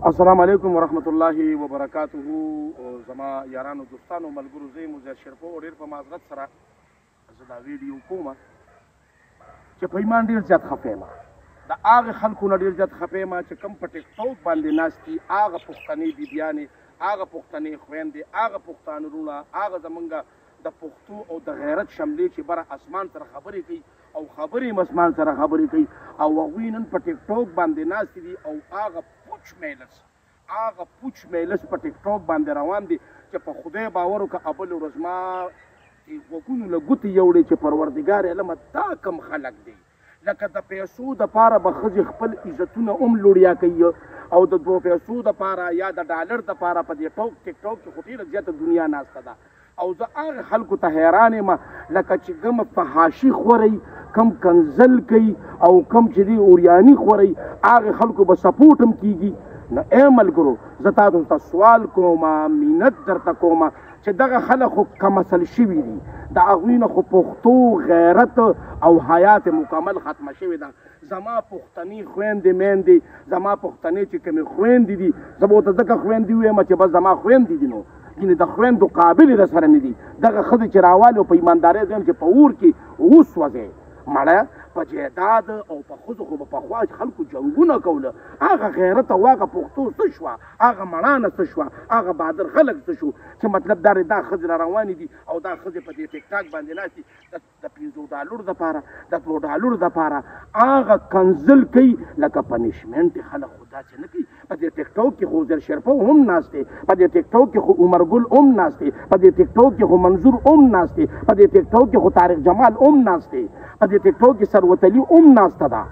السلام علیکم ورحمت الله وبرکاته. زما یارانو دوستانو ملګرو زه مزید شرفو ډېر په معذرت سره زه دا ویډیو کوم چې په ایمان ډېر زیات خفه یم. د هغه خلکو نه ډېر زیات خفه یم چې کوم په ټیک ټاک باندې ناست دي، هغه پښتنې بیبیانې، هغه پښتنې خویندې، هغه پښتانه وروڼه، هغه زمونږ د پښتو او د غیرت شملې چې بره اسمان سره خبرې کوي او خبرې مسمان سره خبرې کوي او هغوی نن په ټیک ټاک باندې ناست دي او هغه پوچ میلس په ټیک ټاک باندې روان دي چې په خدای باور وکړه ابل ورځ ما غوږونو له ګوتې یوړې چې پروردګار علمه دا کم خلک دی لکه د پیسو دپاره به ښځې خپل عزتونه هم لوړیا کوي او د 2 پیسو دپاره یا د ډالر دپاره په دې ټیک ټاک کې خو ډېره زیاته دنیا ناسته ده او زه هغه خلکو ته حیران یم لکه چې کوم فحاشي خورئ، کم کنزل کوي او کم چې دی اوریاني خورئ، هغې خلکو به سپورټ هم کېږي. نو ای ملګرو زه تاسو ته سوال کوم، مینت درته کوم چې دغه خلک خو کم اصل شوي دي، د هغوی نه خو پښتو غیرت او حیات مکمل ختمه شوې ده. زما پښتني خویندې میندې، زما پښتنې چې کومې خویندې دي، زه به ورته ځکه خویندې ووایم چې بس زما خویندې دي، نو ځینې د خویندو قابل یې راسره نه دي. دغه ښځې چې راوالي او په ایماندارۍ دویم چې په اور کې وسوځئ مړه په جیداد او په ښځو خو به پخوا خلکو جنګونه کوله، هغه غیرت او هغه پښتو څه شوه، هغه مړانه څه شوه، هغه بهادر خلک څه شو چې مطلب دا دا ښځې را روانې دي او دا ښځې په دې ټیک ټاک باندې ناست دي د $5 دپاره، د $2 دپاره هغه کنزل کوي لکه پنشمنټ. خلک خو داسې نه کوي. په دې ټیک ټاک کې خو زر شرفو هم ناست دی، په دې ټیک ټاک کې خو عمر ګل هم ناست دی، په دې ټیک ټاک کې خو منظور هم ناست دی، په دې ټیک ټاک کې خو طارق جمال هم ناست دی، په دې ټیک ټاک کې ثروت علي هم ناسته ده.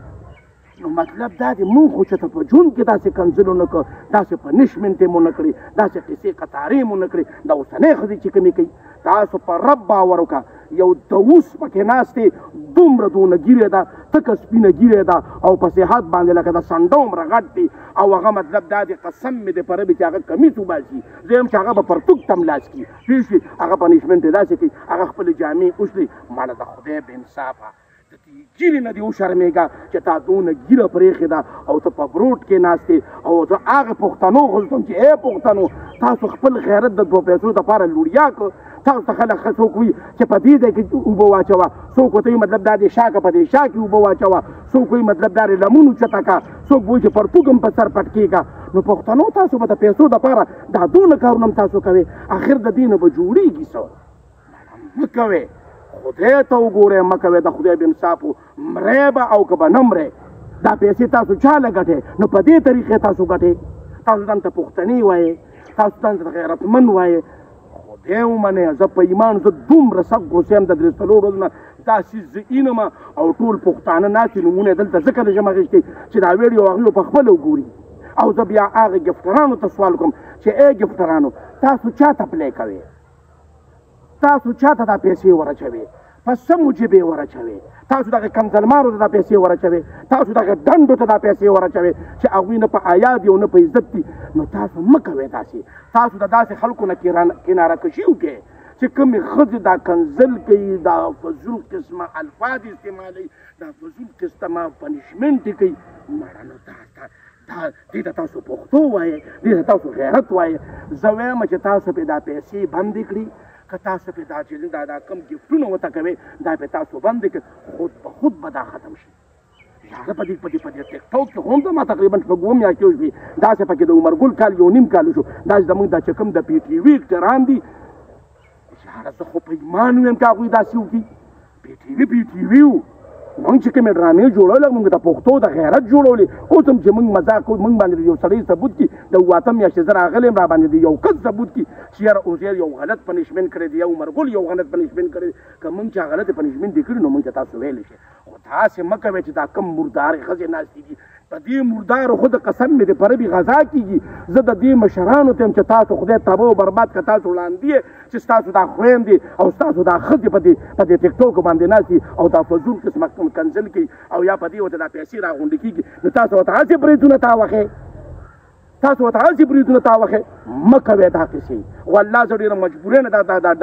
نو مطلب دا دی مونږ خو چې ته په ژوند کې داسې کنزلو نه کړ، داسې پنشمنټ یې مو نه کړې، داسې قصې قطارې مو نه کړې. د اوسنۍ ښځې چې کومې کوي تاسو په رب باور وکړه، یو داوس پکې ناست دی، دومره دونه ګیرې ده، تکه سپینه ګیرې ده او په صحت باندې لکه د سنډه عمره غټ دی او هغه مطلب دا دی قسم مې دی په ربې چې هغه کمیس وباسي، زه یم چې هغه به پرتوک تملاس کړي، پوه شوې، هغه پنشمنټ یې داسې کوي، هغه خپلې جامې اوسلي. مړه د خدای بې انصافه د دې ګیرې نه دې وشرمېږه چې تا دونه ګیره پرېښې ده او ته په بروډ کې ناست یې. او زه هغه پښتنو غوښتم چې ای پښتنو تاسو خپل غیرت د 2 پیسو دپاره لوړیا کړ. تاسو ته خلک څوک وي چې په دې ځای کې اوبه واچوه، څوک ورته وي مطلب دا دې شا که په دې شا کې اوبه واچوه، څوک وي مطلب دا دې لمون اوچته کړه، څوک وایي چې پرتوګ هم په سر پټ کېږه. نو پښتنو تاسو به د پیسو دپاره دا دونه کارونه هم تاسو کوئ، اخر د دې نه به جوړېږي څه. مه کوئ، خدای ته وګورئ، مه کوئ، د خدای بې انصافو مرئ به او که به نه مرئ. دا پیسې تاسو چاله ګټئ، نو په دې طریقې تاسو ګټئ. تاسو ځان ته پښتني وایئ، تاسو ځان ته غیرتمند وایئ. خدای ومنئ، زه په ایمان زه دومره سخت غوسه یم د 3 ورځو نه داسې زه اینم او ټول پښتانه ناست نومونه یې دلته ځکه نشم اخیستی چې دا ویډیو هغوی په خپله وګوري. او زه بیا هغه ګفټرانو ته سوال کوم چې ای ګفټرانو تاسو چا ته پلی کوئ، تاسو چا ته دا پیسې ورچوئ، په څه موجب یې ورچوئ، تاسو دغه کنزلمارو ته دا پیسې ورچوئ، تاسو دغه ډنډو ته دا پیسې ورچوئ چې هغوی نه په حیا دي او نه په عزت دي. نو تاسو مه کوئ داسې. تاسو د داسې خلکو نه کناره کشي وکړئ چې کومې ښځې دا کنزل کوي، دا فضول قسمه الفاظ استعمالوي، دا فضول قسمه پنشمنټ کوي. مړه نو دې ته تاسو پښتو وایئ، دې ته تاسو غیرت وایئ. زه وایم چې تاسو پرې دا پیسې بندې کړي، که تاسو پرې دا چې دا کم ګفټونه ورته کوئ دا پرې تاسو بندې کړئ، خود به دا ختم شي. زه په دې ټیک ټاک کې خو هم ما تقریبا شپږ اووه میاشتې وشوې، داسې پکې د عمر ګل کال 1.5 کال شو. داسې زموږ دا چې کوم د پی ټي وي اکټران دي، یاره زه خو په ایمان ویم که هغوی داسې وکړي. پی ټي وي وو، موږ چې کومې ډرامې جوړولې موږ د پښتو د غیرت جوړولې. اوس هم چې موږ مذاق کوو موږ باندې یو سړی ثبوت کړي، د 8 میاشتې زه راغلی یم را باندې د یو کس ثبوت کړي چې یاره عزیر یو غلط پنشمنټ کړی دی، یا عمر ګل یو غلط پنشمنټ کړی دی. که موږ چې غلط پنشمنټ دې کړي نو موږ ته تاسو ویلی شي. خو داسې مه کوئ چې دا کم مردارې ښځې ناستې دي، په دې مردارو خو د قسم مې د په ربې غذا کېږي. زه د دې مشرانو ته یم چې تاسو خدای تباه او برباد که تاسو وړاندې چې ستاسو دا خویندې او ستاسو دا ښځې په دې ټیک ټاک باندې ناستې او دا فضول قسمه کنزل کوي او یا په دې ورته دا پیسې راغونډې کېږي، نو تاسو ورته هسې بریتونه تاوښئ. تاسو ورته هسې بریدونه تاوښئ مه کوئ دا کیسې والله زه ډېره مجبورۍ نه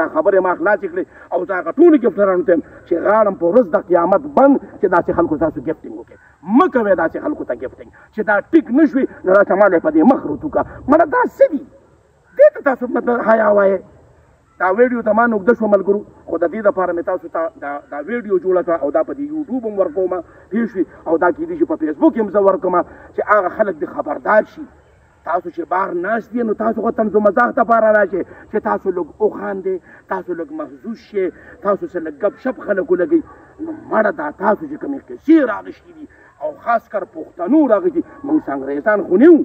دا خبرې ما خلاصې کړې او زه هغه ټولو ګفټرانو ته یم چې غاړم په ورځ د قیامت بند چې داسې خلکو تاسو ګفټینګ وکړئ مه کوئ داسې خلکو ته ګفټینګ چې دا ټیک نه شوي نو راشه ما له په دې مخ روت وکړه مړه دا څه دي دې ته تاسو حیا وایئ دا ویډیو ته ما نږده شو ملګرو خو د دې دپاره مې تاسو ته دا ویډیو جوړه کړه او دا په دې یوټیوب هم ورکوم پوه شوي او دا کیدای شي په فیسبوک هم زه ورکوم چې هغه خلک دې خبردار شي تاسو چې بار ناست دي نو تاسو خو طنز و مزاح دپاره راشئ چې تاسو لږ وخاندئ تاسو لږ محظوظ شئ تاسو سره لږ ګپ شپ خلک ولګئ نو مړه دا تاسو چې کومې قصې راغشتي دي او خاص کر پښتنو راغشتي موږ څه انګریزان خو نه یو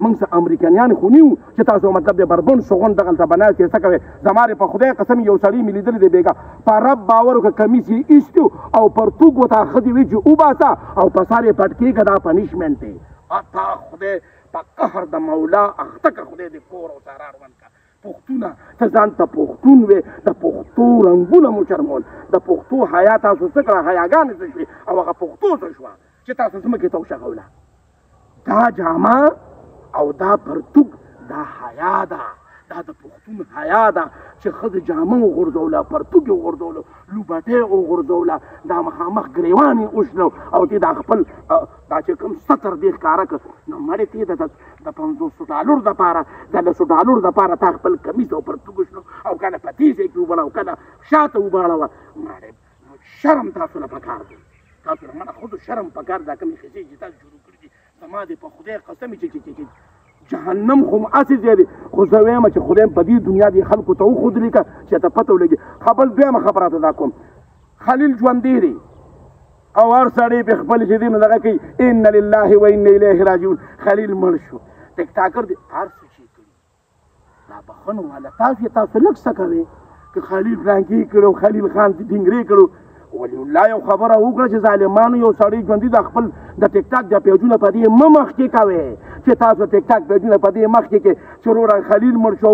موږ څه امریکایان خو نه یو چې تاسو مطلب د بربون شغون دغلته بناست یې څه کوئ زما دې په خدای قسم یو سړي مې لیدلی دی بېګا په رب باور وکړه کمیس یې ایستو او پرتوګ ورته ښځې وي چې وباسه او په سر یې پټ کېږه دا پنشمنټ دی اتا خدای په قهر د مولا اخته که خدای دې کور او سارا روان که پښتونه ته ځان ته پښتون وې د پښتو رنګونه مو چرمول د پښتو حیا تاسو څه کړه حیاګانې څه شوې او هغه پښتو څه شوه چې تاسو ځمکې ته وشغوله دا جامه او دا پرتوګ دا حیا ده دا د پښتون حیا ده چې ښځه جامه وغورځوله پرتوګ یې وغورځولو لوبټۍ یې وغورځوله دا مخامخ ګریوان یې وشلو او دې دا خپل دا چې کوم ستر دې ښکاره کړ نو مړې ته د $500 دپاره د $100 دپاره تا خپل کمیس او پرتوګ وشلو او کله په دې ځای کې وباړه او کله شاته وباړوه مړې شرم تاسو له پکار دی تاسو له مړه خود شرم پکار دا کومې ښځې چې تاسو شروع کړي دي زما دې په خدای قسم چې جهنم خو هم هسې ځای دی خو زه وایم چې خدای په دې دنیا دې خلکو ته وښودلي که چې ته پته ولګي خبل دویمه خبره ته دا کوم خلیل ژوندی دی او هر سړی پې خپل چې دی نو دغه کوي ان لله و ان الیه راجعون خلیل مړ شو ټیکټاکر دی هر څه چې کړي دا بخښنه والا تاسو لږ څه کوئ که خلیل فرانکي کړو خلیل خان ډینګرې کړو ولی الله یو خبره وکړه چې ظالمانو یو سړی ژوندي د خپل د ټیک ټاک د پیجونه په دې مه مخکې کوئ چې تاسو ټیک ټاک پیجونه په دې مخکې کې چې وروره خلیل مړ شو